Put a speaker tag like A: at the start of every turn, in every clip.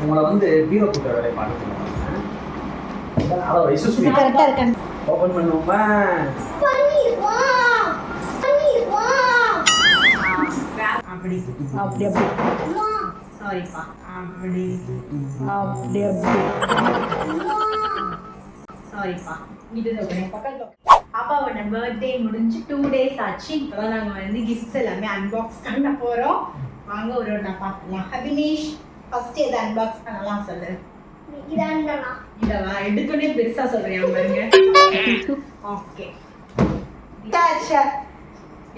A: உங்களை வந்து பீரோ கூட்ட வேலை பார்த்துக்கலாம். கரெக்டா இருக்கேன். ஓபன் பண்ணுவோமா? அப்படி அப்படி அப்படி சாரிப்பா அப்படி அப்படி அப்படி சாரிப்பா. இது பக்கத்துல பாப்பாவோட பர்த்டே முடிஞ்சு 2 days ஆச்சு. இப்போதான் நாங்கள் வந்து கிஃப்ட்ஸ் எல்லாமே அன்பாக்ஸ் பண்ண போகிறோம். வாங்க ஒரு நான் பார்க்கலாம். அபினேஷ் ஃபர்ஸ்ட் எதை அன்பாக்ஸ் பண்ணலாம் சொல்லு. இதெல்லாம் எடுத்துனே பெருசா சொல்றேன் பாருங்க. ஓகே,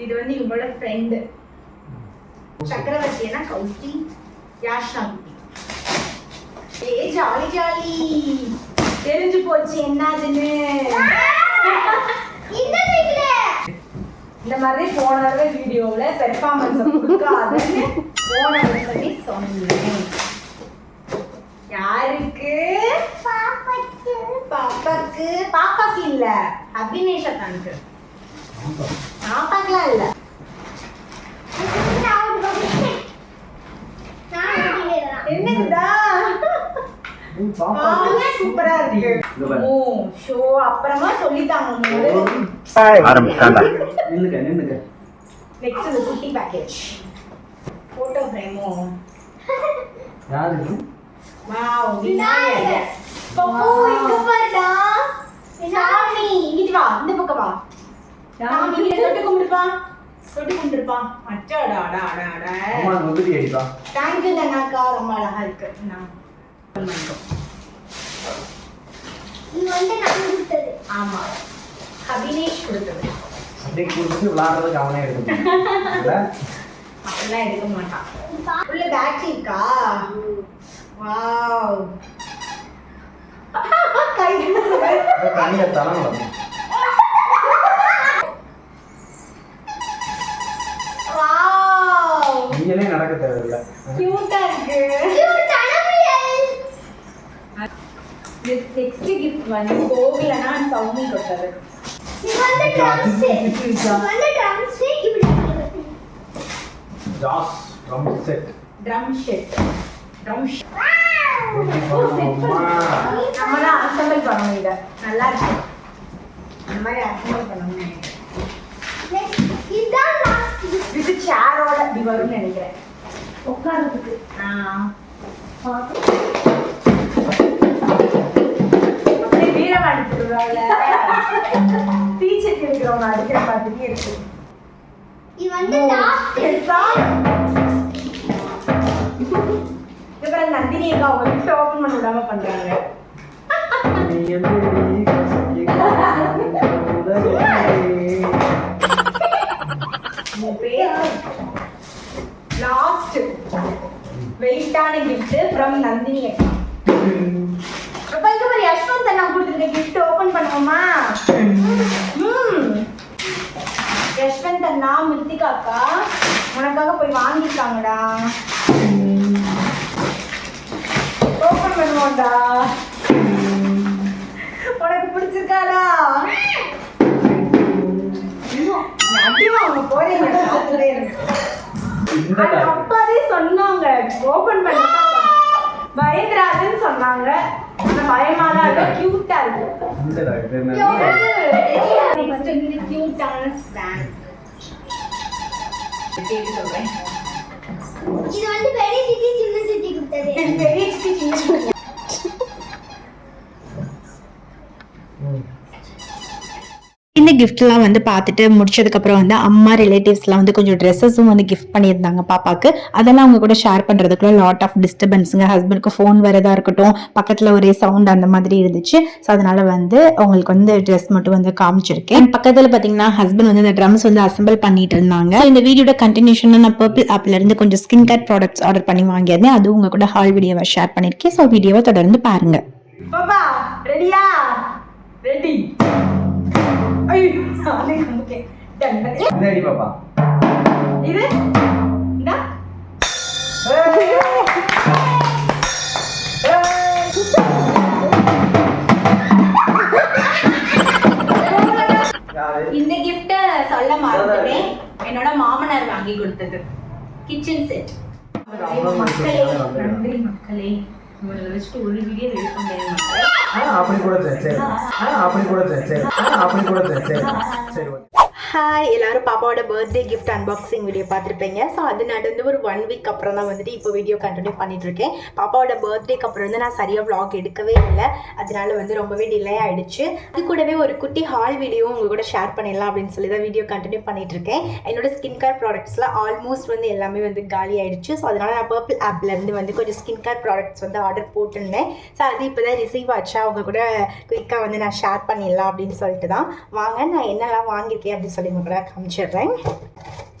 A: இது வந்து இவங்களோட ஃப்ரெண்டு சக்கரவர்த்தினா கௌஸ்டி யாஷ்னா குட்டி. ஏ ஜாலி ஜாலி தெரிஞ்சு போச்சு என்னதுன்னு. இந்த மாதிரி போன தடவை வீடியோல பெர்ஃபார்மன்ஸ் கொடுக்காதுன்னு போன தடவை சொன்னேன். யாருக்கு? பாப்பாக்கு. பாப்பாக்கு பாப்பாக்கு இல்ல, அபினேஷ் அக்கானுக்கு. பாப்பாக்குலாம் இல்ல. என்னடா சூப்பரா இருக்கு. ஓ ஷோ அப்புறமா சொல்லிட்டாங்க.
B: ஆரம்பிச்சாண்டா.
A: நில்லுங்க நில்லுங்க.
C: நெக்ஸ்ட் இந்த குட்டி பேக்கேஜ் போட்டோ ஃப்ரேமோ.
A: யாரு இது?
C: வாவ் விநாயகர். பப்பு இங்க பாருடா. சாமி இங்க வா, இந்த பக்கம் வா. சாமி இங்க தொட்டு கும்பிடுப்பா. தொட்டு கும்பிடுப்பா. அச்சடா அடா அடா அடா.
A: அம்மா நொதுடி அடிப்பா.
C: தேங்க் யூ நனாக்கா, ரொம்ப அழகா இருக்கு. நான் இது வந்து நான் கொடுத்தது. ஆமா, அபினேஷ் கொடுத்தது.
A: அப்படியே கொடுத்து விளையாடுறதுக்கு அவனே எடுக்கணும்.
C: அப்படிலாம் எடுக்க மாட்டான். உள்ள பேட்டரி இருக்கா? வாவ். கையில
A: தரம் வரும்.
C: வாவ்,
A: நீங்களே நடக்க தேவையில்லை.
C: கியூட்டா இருக்கு. கியூட் அனபியல். நெக்ஸ்ட் கிஃப்ட் வந்து கோவிலனா சௌமி கொடுத்தது. இது வந்து ட்ரம் செட். இது வந்து ட்ரம் செட் இப்படி இருக்கு.
A: Jazz drum set.
C: Drum set. Drum set.
A: நம்ம
C: தான் அசெம்பிள் பண்ணணும். இத நல்லா இருக்கு. இந்த மாதிரி அசெம்பிள் பண்ணணும். இதுதான் லாஸ்ட். இது சேரோட இப்படி வரும்னு நினைக்கிறேன் உட்கார்றதுக்கு. அப்படியே வீரம் அடிச்சுடுறாங்க. டீச்சர் இருக்கிறவங்க அடிக்கிற மாதிரியே இருக்கு. இது வந்து லாஸ்ட். இவங்க நந்தினி அக்கா அவங்க கிஃப்ட் ஓபன் பண்ண விடாம பண்றாங்க. லாஸ்ட் வெயிட்டான கிஃப்ட் ஃப்ரம் நந்தினி அக்கா. அப்ப இங்க பாரு, யஷ்வந்த் அண்ணா கொடுத்திருக்க கிஃப்ட் ஓபன் பண்ணுவோமா? யஷ்வந்த் அண்ணா மித்திகா அக்கா உனக்காக போய் வாங்கிருக்காங்கடா. ஓபன் பண்ணுவோம்டா. உனக்கு பிடிச்சிருக்காடா? அடிமா அவங்க போறீங்க பார்த்துட்டே இருக்கு. அப்பாவே சொன்னாங்க ஓபன் பண்ண பயந்துராதுன்னு சொன்னாங்க. பயமா தான் இருக்கு, கியூட்டா இருக்கு. நெக்ஸ்ட் இந்த கியூட்டான ஸ்டாண்ட். சொல்றேன், இது வந்து பெரிய சிட்டி சின்ன சிட்டி கொடுத்தது. பெரிய சிட்டி சின்ன சிட்டி.
B: இந்த கிஃப்ட்லாம் வந்து பார்த்துட்டு முடிச்சதுக்கப்புறம் வந்து அம்மா ரிலேட்டிவ்ஸ்லாம் வந்து கொஞ்சம் ட்ரெஸ்ஸஸும் வந்து கிஃப்ட் பண்ணியிருந்தாங்க பாப்பாக்கு. அதெல்லாம் அவங்க கூட ஷேர் பண்ணுறதுக்குள்ள லாட் ஆஃப் டிஸ்டர்பன்ஸுங்க. ஹஸ்பண்டுக்கு ஃபோன் வரதா இருக்கட்டும், பக்கத்தில் ஒரே சவுண்ட் அந்த மாதிரி இருந்துச்சு. ஸோ அதனால வந்து அவங்களுக்கு வந்து ட்ரெஸ் மட்டும் வந்து காமிச்சிருக்கேன். பக்கத்தில் பார்த்தீங்கன்னா ஹஸ்பண்ட் வந்து இந்த ட்ரம்ஸ் வந்து அசம்பிள் பண்ணிட்டு இருந்தாங்க. இந்த வீடியோட கண்டினியூஷன் நான் பர்பிள் ஆப்ல இருந்து கொஞ்சம் ஸ்கின் கேர் ப்ராடக்ட்ஸ் ஆர்டர் பண்ணி வாங்கியிருந்தேன். அதுவும் உங்க கூட ஹால் வீடியோவை ஷேர் பண்ணியிருக்கேன். ஸோ வீடியோவை தொடர்ந்து பாருங்க.
C: பாப்பா ரெடியா? ரெடி. ஐயோ சாமி ஓகே டன் டன்.
A: ரெடி பாப்பா.
C: இது இந்தா. இந்த gift சொல்ல மறந்துட்டேன். என்னோட மாமனார் வாங்கி கொடுத்தது கிச்சன் செட்.
A: மக்களே நன்றி மக்களே உங்களை வச்சுட்டு ஒரு வீடியோ ரெடி பண்ணேன்
C: சரி
B: ஹாய் எல்லாரும் பாப்பாவோட பர்த்டே கிஃப்ட் அன்பாக்சிங் வீடியோ பார்த்துருப்பீங்க. ஸோ அது நடந்து ஒரு 1 வீக் அப்புறம் தான் வந்துட்டு இப்போ வீடியோ கண்டினியூ பண்ணிட்டு இருக்கேன். பாப்பாவோட பர்த்டேக்கு அப்புறம் வந்து நான் சரியாக vlog எடுக்கவே இல்லை, அதனால வந்து ரொம்பவே டிலே ஆகிடுச்சு. அது கூடவே ஒரு குட்டி ஹால் வீடியோ உங்கள் கூட ஷேர் பண்ணிடலாம் அப்படின்னு சொல்லி தான் வீடியோ கண்டினியூ பண்ணிட்டு இருக்கேன். என்னோட ஸ்கின் கேர் ப்ராடக்ட்ஸில் ஆல்மோஸ்ட் வந்து எல்லாமே வந்து காலி ஆகிடுச்சு. ஸோ அதனால் நான் பர்பிள் ஆப்லேருந்து வந்து கொஞ்சம் ஸ்கின் கேர் ப்ராடக்ட்ஸ் வந்து ஆர்டர் போட்டிருந்தேன். ஸோ அது இப்போ தான் ரிசீவ் ஆச்சா அவங்க கூட குயிக்காக வந்து நான் ஷேர் பண்ணிடலாம் அப்படின்னு சொல்லிட்டு தான் வாங்க நான் என்னெல்லாம் வாங்கியிருக்கேன் அப்படின்னு சொல்லி உங்க கூட காமிச்சிடுறேன்.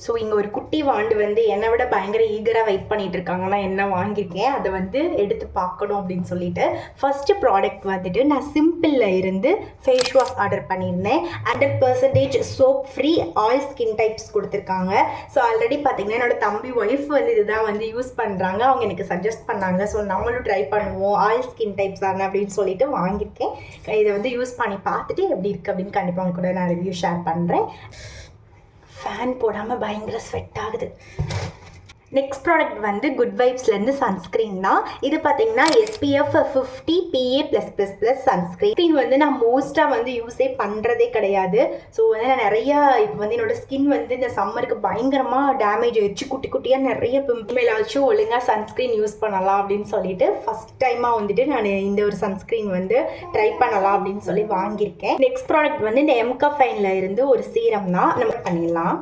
B: ஸோ இங்கே ஒரு குட்டி வாண்டு வந்து என்னை விட பயங்கர ஈகராக வெயிட் பண்ணிட்டு இருக்காங்க. நான் என்ன வாங்கியிருக்கேன் அதை வந்து எடுத்து பார்க்கணும் அப்படின்னு சொல்லிட்டு ஃபர்ஸ்ட் ப்ராடக்ட் வந்துட்டு நான் சிம்பிளில் இருந்து ஃபேஸ் வாஷ் ஆர்டர் பண்ணியிருந்தேன். 100% soap free all skin types கொடுத்துருக்காங்க. ஸோ ஆல்ரெடி பார்த்தீங்கன்னா என்னோட தம்பி ஒய்ஃப் வந்து இதுதான் வந்து யூஸ் பண்ணுறாங்க, அவங்க எனக்கு சஜஸ்ட் பண்ணாங்க. ஸோ நம்மளும் ட்ரை பண்ணுவோம் ஆல் ஸ்கின் டைப்ஸ் தானே அப்படின்னு சொல்லிட்டு வாங்கியிருக்கேன். இதை வந்து யூஸ் பண்ணி பார்த்துட்டு எப்படி இருக்குது அப்படின்னு கண்டிப்பாக அவங்க கூட நான் ரிவ்யூ ஷேர் பண்ணுறேன். ஃபேன் போடாமல் பயங்கர ஸ்வெட் ஆகுது. நெக்ஸ்ட் ப்ராடக்ட் வந்து குட் வைப்ஸ்லேருந்து சன்ஸ்க்ரீன் தான். இது பார்த்தீங்கன்னா SPF 50 PA+++ சன்ஸ்க்ரீன் வந்து நான் மோஸ்ட்டாக வந்து யூஸே பண்ணுறதே கிடையாது. ஸோ வந்து நான் நிறையா இப்போ வந்து என்னோடய ஸ்கின் வந்து இந்த சம்மருக்கு பயங்கரமாக டேமேஜ் ஆயிடுச்சு, குட்டி குட்டியாக நிறைய பிம்பிளாச்சும் ஒழுங்காக சன்ஸ்க்ரீன் யூஸ் பண்ணலாம் அப்படின்னு சொல்லிட்டு ஃபஸ்ட் டைமாக வந்துட்டு நான் இந்த ஒரு சன்ஸ்க்ரீன் வந்து ட்ரை பண்ணலாம் அப்படின்னு சொல்லி வாங்கியிருக்கேன். நெக்ஸ்ட் ப்ராடக்ட் வந்து இந்த எம்கஃபைனில் இருந்து ஒரு சீரம் தான், நம்ம பண்ணிடலாம்.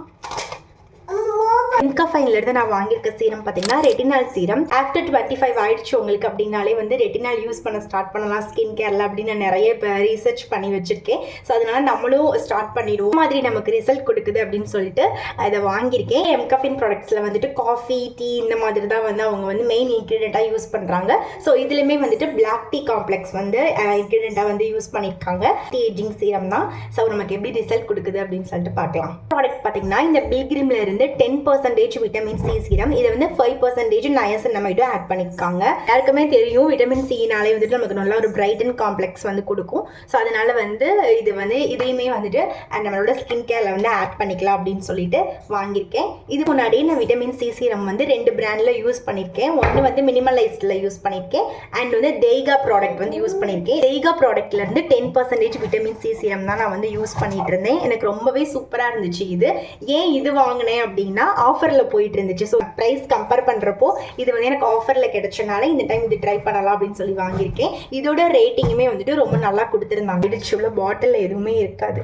B: எம்கஃபைன்ல இருந்து நான் வாங்கியிருக்க சீரம் பார்த்தீங்கன்னா ரெட்டினால் சீரம். ஆஃப்டர் 25 ஆயிடுச்சு உங்களுக்கு அப்படின்னாலே வந்து ரெட்டினால் யூஸ் பண்ண ஸ்டார்ட் பண்ணலாம் ஸ்கின் கேரில் அப்படின்னு நான் நிறைய இப்போ ரீசர்ச் பண்ணி வச்சுருக்கேன். ஸோ அதனால நம்மளும் ஸ்டார்ட் பண்ணிடுவோம், மாதிரி நமக்கு ரிசல்ட் கொடுக்குது அப்படின்னு சொல்லிட்டு அதை வாங்கியிருக்கேன். எம்கஃபைன் ப்ராடக்ட்ஸில் வந்துட்டு காஃபி டீ இந்த மாதிரி தான் வந்து அவங்க வந்து மெயின் இன்க்ரீடியண்ட்டாக யூஸ் பண்ணுறாங்க. ஸோ இதுலேயுமே வந்துட்டு பிளாக் டீ காம்ப்ளெக்ஸ் வந்து இன்க்ரீடியண்ட்டாக வந்து யூஸ் பண்ணியிருக்காங்க. டீ ஏஜிங் சீரம் தான். ஸோ நமக்கு எப்படி ரிசல்ட் கொடுக்குது அப்படின்னு சொல்லிட்டு பார்க்கலாம். ப்ராடக்ட் பார்த்தீங்கன்னா இந்த பில்கிரிம்ல இருந்து 10% விட்டமின் சி சீரம். இதை வந்து 5% நயசின்னமைடும் ஆட் பண்ணியிருக்காங்க. யாருக்குமே தெரியும் விட்டமின் சினாலே வந்துட்டு நமக்கு நல்லா ஒரு பிரைட்டன் காம்ப்ளெக்ஸ் வந்து கொடுக்கும். ஸோ அதனால வந்து இது வந்து இதையுமே வந்துட்டு நம்மளோட ஸ்கின் கேரில் வந்து ஆட் பண்ணிக்கலாம் அப்படின்னு சொல்லிட்டு வாங்கியிருக்கேன். இது முன்னாடியே நான் விட்டமின் சி சீரம் வந்து 2 பிராண்டில் யூஸ் பண்ணியிருக்கேன். ஒன்று வந்து மினிமலைஸ்டில் யூஸ் பண்ணியிருக்கேன் அண்ட் வந்து தெய்கா ப்ராடக்ட் வந்து யூஸ் பண்ணியிருக்கேன். தெய்கா ப்ராடக்ட்லேருந்து 10% விட்டமின் சி சீரம் தான் நான் வந்து யூஸ் பண்ணிட்டு இருந்தேன். எனக்கு ரொம்பவே சூப்பராக இருந்துச்சு. இது ஏன் இது வாங்கினேன் அப்படின்னா ஆஃபரில் போயிட்டு இருந்துச்சு. ஸோ ப்ரைஸ் கம்பேர் பண்ணுறப்போ இது வந்து எனக்கு ஆஃபரில் கிடைச்சனால இந்த டைம் இது ட்ரை பண்ணலாம் அப்படின்னு சொல்லி வாங்கியிருக்கேன். இதோட ரேட்டிங்குமே வந்துட்டு ரொம்ப நல்லா கொடுத்துருந்தாங்க. இடிச்சுள்ள பாட்டிலில் எதுவுமே இருக்காது,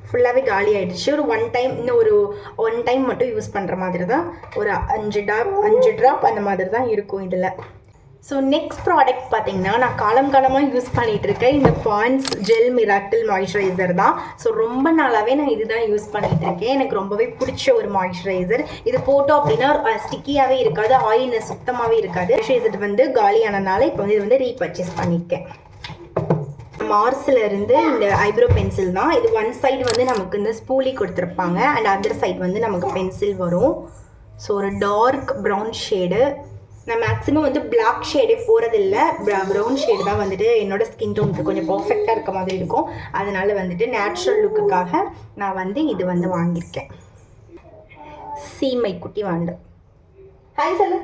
B: ஃபுல்லாகவே காலி ஆகிடுச்சு. ஒரு ஒன் டைம் மட்டும் யூஸ் பண்ணுற மாதிரி தான், ஒரு 5 ட்ராப் அந்த மாதிரி தான் இருக்கும் இதில். ஸோ நெக்ஸ்ட் ப்ராடக்ட் பார்த்தீங்கன்னா நான் காலமாக யூஸ் பண்ணிகிட்டு இருக்கேன் இந்த பாண்ட்ஸ் ஜெல் மிராக்கிள் மாய்ஸ்சரைசர் தான். ஸோ ரொம்ப நாளாகவே நான் இதுதான் யூஸ் பண்ணிகிட்டு இருக்கேன். எனக்கு ரொம்பவே பிடிச்ச ஒரு மாய்ஸ்சரைசர். இது போட்டோம் அப்படின்னா ஸ்டிக்கியாகவே இருக்காது, ஆயில்னஸ் சுத்தமாகவே இருக்காது. மாய்ஸ்சரைசர் வந்து காலியானனால இப்போ வந்து இது வந்து ரீபர்ச்சேஸ் பண்ணியிருக்கேன். மார்ஸ்ல இருந்து இந்த ஐப்ரோ பென்சில் தான். இது ஒன் சைடு வந்து நமக்கு இந்த ஸ்பூலி கொடுத்துருப்பாங்க அண்ட் அதர் சைடு வந்து நமக்கு பென்சில் வரும். ஸோ ஒரு டார்க் ப்ரௌன் ஷேடு. நான் மேக்ஸிமம் வந்து பிளாக் ஷேடே போகிறதில்ல, ப்ரௌன் ஷேடு தான் வந்துட்டு என்னோடய ஸ்கின் டோனுக்கு கொஞ்சம் பர்ஃபெக்டாக இருக்க மாதிரி இருக்கும். அதனால வந்துட்டு நேச்சுரல் லுக்குக்காக நான் வந்து இது வந்து வாங்கியிருக்கேன். சீமை குட்டி வாண்டு. ஹாய் சொல்லு.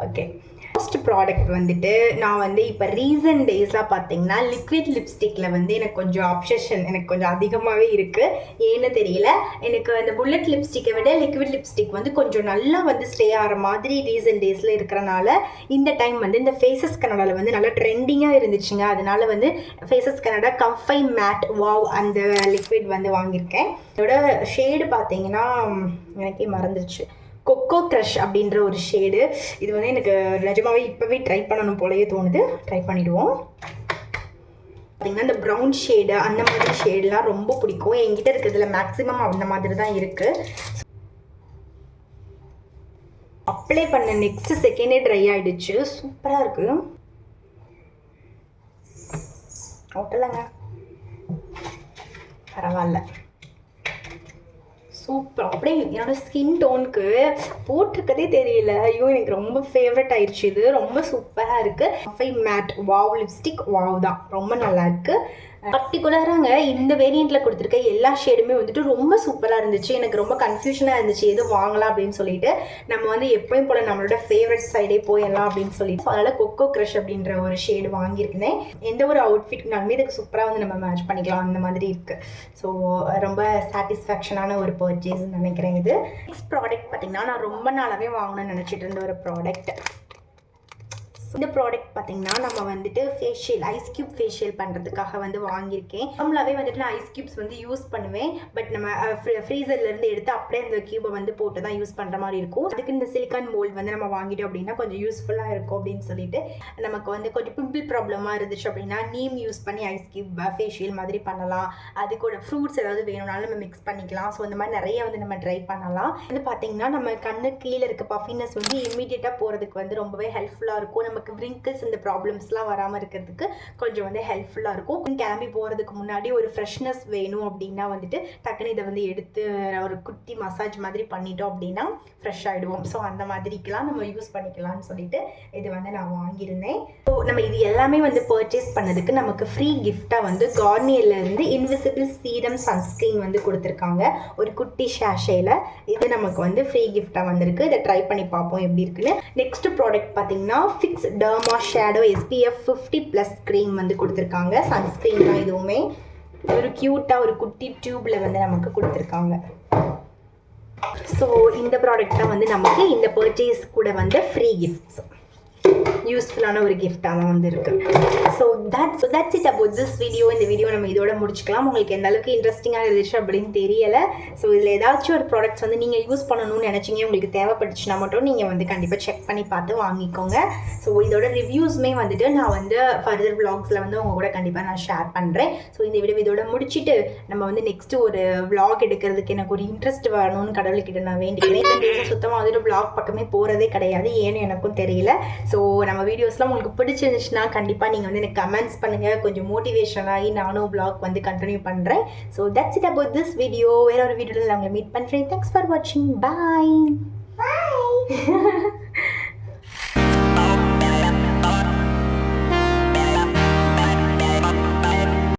B: ஓகே, ஃபர்ஸ்ட் ப்ராடக்ட் வந்துட்டு நான் வந்து இப்போ ரீசன்ட் டேஸாக பார்த்தீங்கன்னா லிக்விட் லிப்ஸ்டிக்கில் வந்து எனக்கு கொஞ்சம் அப்சஷன் எனக்கு கொஞ்சம் அதிகமாகவே இருக்குது. ஏன்னு தெரியல, எனக்கு அந்த புல்லட் லிப்ஸ்டிக்கை விட லிக்விட் லிப்ஸ்டிக் வந்து கொஞ்சம் நல்லா வந்து ஸ்டே ஆகிற மாதிரி ரீசன்ட் டேஸில் இருக்கிறனால இந்த டைம் வந்து இந்த ஃபேஸஸ் கனடாவில் வந்து நல்லா ட்ரெண்டிங்காக இருந்துச்சுங்க. அதனால வந்து ஃபேஸஸ் கனடா கம்ஃபை மேட் வாவ் அந்த லிக்விட் வந்து வாங்கியிருக்கேன். இதோட ஷேடு பார்த்தீங்கன்னா எனக்கே மறந்துருச்சு, கொக்கோ க்ரஷ் அப்படின்ற ஒரு ஷேடு. இது வந்து எனக்கு நிஜமாவே இப்போவே ட்ரை பண்ணணும் போலயே தோணுது. ட்ரை பண்ணிவிடுவோம். பார்த்தீங்கன்னா இந்த ப்ரௌன் ஷேடு அந்த மாதிரி ஷேடெலாம் ரொம்ப பிடிக்கும். என்கிட்ட இருக்கிறதுல மேக்ஸிமம் அந்த மாதிரி தான் இருக்குது. அப்ளை பண்ண நெக்ஸ்ட் செகண்டே ட்ரை ஆகிடுச்சு. சூப்பராக இருக்குது. ஒட்டலைங்க, பரவாயில்ல, சூப்பர். அப்படியே என்னோட ஸ்கின் டோனுக்கு போட்டிருக்கதே தெரியல. ஐயோ எனக்கு ரொம்ப ஃபேவரட் ஆயிடுச்சு. இது ரொம்ப சூப்பராக இருக்குது. கம்ஃபை மேட் வாவ் லிப்ஸ்டிக் வாவ் தான், ரொம்ப நல்லா இருக்குது. பர்டிகுலராங்க இந்த வேரியண்ட்டில் கொடுத்துருக்க எல்லா ஷேடுமே வந்துட்டு ரொம்ப சூப்பராக இருந்துச்சு. எனக்கு ரொம்ப கன்ஃபியூஷனாக இருந்துச்சு எது வாங்கலாம் அப்படின்னு சொல்லிட்டு. நம்ம வந்து எப்பயும் போல் நம்மளோட ஃபேவரட் சைடே போயிடலாம் அப்படின்னு சொல்லிட்டு அதனால் கொக்கோ க்ரஷ் அப்படின்ற ஒரு ஷேடு வாங்கியிருந்தேன். எந்த ஒரு அவுட்ஃபிட்னாலுமே இதுக்கு சூப்பராக வந்து நம்ம மேட்ச் பண்ணிக்கலாம் அந்த மாதிரி இருக்குது. ஸோ ரொம்ப சாட்டிஸ்ஃபேக்ஷனான ஒரு பர்ச்சேஸ்ன்னு நினைக்கிறேன் இது. நெக்ஸ்ட் ப்ராடக்ட் பார்த்திங்கன்னா நான் ரொம்ப நாளாகவே வாங்கணும்னு நினச்சிட்டு இருந்த ஒரு ப்ராடக்ட். இந்த ப்ராடக்ட் பார்த்திங்கன்னா நம்ம வந்துட்டு ஃபேஷியல் ஐஸ் க்யூப் ஃபேஷியல் பண்ணுறதுக்காக வந்து வாங்கியிருக்கேன். நார்மலாகவே வந்துட்டு நான் ஐஸ் க்யூப்ஸ் வந்து யூஸ் பண்ணுவேன். பட் நம்ம ஃப்ரீசர்லேருந்து எடுத்து அப்படியே அந்த க்யூபை வந்து போட்டு தான் யூஸ் பண்ணுற மாதிரி இருக்கும். அதுக்கு இந்த சிலிக்கான் மோல்ட் வந்து நம்ம வாங்கிட்டோம் அப்படின்னா கொஞ்சம் யூஸ்ஃபுல்லாக இருக்கும் அப்படின்னு சொல்லிட்டு நமக்கு வந்து கொஞ்சம் பிம்பிள் ப்ராப்ளமாக இருந்துச்சு அப்படின்னா நீம் யூஸ் பண்ணி ஐஸ் க்யூப் ஃபேஷியல் மாதிரி பண்ணலாம். அது கூட ஃப்ரூட்ஸ் ஏதாவது வேணும்னாலும் நம்ம மிக்ஸ் பண்ணிக்கலாம். ஸோ இந்த மாதிரி நிறைய வந்து நம்ம ட்ரை பண்ணலாம். வந்து பார்த்திங்கன்னா நம்ம கண்ணு கீழே இருக்க பஃபினஸ் வந்து இம்மீடியட்டாக போகிறதுக்கு வந்து ரொம்பவே ஹெல்ப்ஃபுல்லாக இருக்கும். நமக்கு wrinkles இந்த ப்ராப்ளம்ஸ்லாம் வராமல் இருக்கிறதுக்கு கொஞ்சம் வந்து ஹெல்ப்ஃபுல்லாக இருக்கும். கிளம்பி போகிறதுக்கு முன்னாடி ஒரு ஃப்ரெஷ்னஸ் வேணும் அப்படின்னா வந்துட்டு டக்குன்னு இதை வந்து எடுத்து ஒரு குட்டி மசாஜ் மாதிரி பண்ணிட்டோம் அப்படின்னா ஃப்ரெஷ் ஆகிடுவோம். ஸோ அந்த மாதிரிக்கெலாம் நம்ம யூஸ் பண்ணிக்கலாம்னு சொல்லிட்டு இது வந்து நான் வாங்கியிருந்தேன். ஸோ நம்ம இது எல்லாமே வந்து பர்ச்சேஸ் பண்ணதுக்கு நமக்கு ஃப்ரீ கிஃப்டாக வந்து கார்னியர்லேருந்து இன்விசிபிள் சீரம் சன்ஸ்க்ரீன் வந்து கொடுத்துருக்காங்க ஒரு குட்டி ஷேஷேல. இது நமக்கு வந்து ஃப்ரீ கிஃப்டாக வந்திருக்கு. இதை ட்ரை பண்ணி பார்ப்போம் எப்படி இருக்குன்னு. நெக்ஸ்ட் ப்ராடக்ட் பார்த்தீங்கன்னா fix derma shadow SPF 50+ cream வந்து கொடுத்துருக்காங்க. சன்ஸ்க்ரீன் தான் இதுவுமே. ஒரு க்யூட்டாக ஒரு குட்டி டியூப்பில் வந்து நமக்கு கொடுத்துருக்காங்க. ஸோ இந்த ப்ராடக்ட் தான் வந்து நமக்கு இந்த பர்ச்சேஸ் கூட வந்து ஃப்ரீ கிஃப்ட்ஸ் யூஸ்ஃபுல்லான ஒரு கிஃப்டாக தான் வந்து இருக்குது. So that's it about this video. இந்த வீடியோ நம்ம இதோட முடிச்சுக்கலாம். உங்களுக்கு எந்த அளவுக்கு இன்ட்ரெஸ்டிங்காக இருந்துச்சு அப்படின்னு தெரியலை. ஸோ இதில் ஏதாச்சும் ஒரு ப்ராடக்ட்ஸ் வந்து நீங்கள் யூஸ் பண்ணணும்னு நினச்சிங்க, உங்களுக்கு தேவைப்பட்டுச்சுன்னா மட்டும் நீங்கள் வந்து கண்டிப்பாக செக் பண்ணி பார்த்து வாங்கிக்கோங்க. ஸோ இதோட ரிவ்யூஸுமே வந்துட்டு நான் வந்து ஃபர்தர் vlogsல வந்து உங்கள் கூட கண்டிப்பாக நான் ஷேர் பண்ணுறேன். ஸோ இந்த வீடியோ இதோட முடிச்சுட்டு நம்ம வந்து நெக்ஸ்ட்டு ஒரு vlog எடுக்கிறதுக்கு எனக்கு ஒரு இன்ட்ரெஸ்ட் வரணும்னு கடவுள்கிட்ட நான் வேண்டிக்கிறேன். சுத்தமாக வந்துட்டு vlog பக்கமே போகிறதே கிடையாது, ஏன்னு எனக்கும் தெரியல. ஸோ நம்ம வீடியோஸ்லாம் உங்களுக்கு பிடிச்சிருந்துச்சுன்னா கண்டிப்பாக நீங்கள் வந்து எனக்கு கமெண்ட்ஸ் பண்ணுங்கள். கொஞ்சம் மோட்டிவேஷன் ஆகி நானும் vlog வந்து கண்டினியூ பண்ணுறேன். So that's it about this video. வேற ஒரு வீடியோவில் நான் உங்களை மீட் பண்ணுறேன். தேங்க்ஸ் ஃபார் வாட்சிங். பாய்.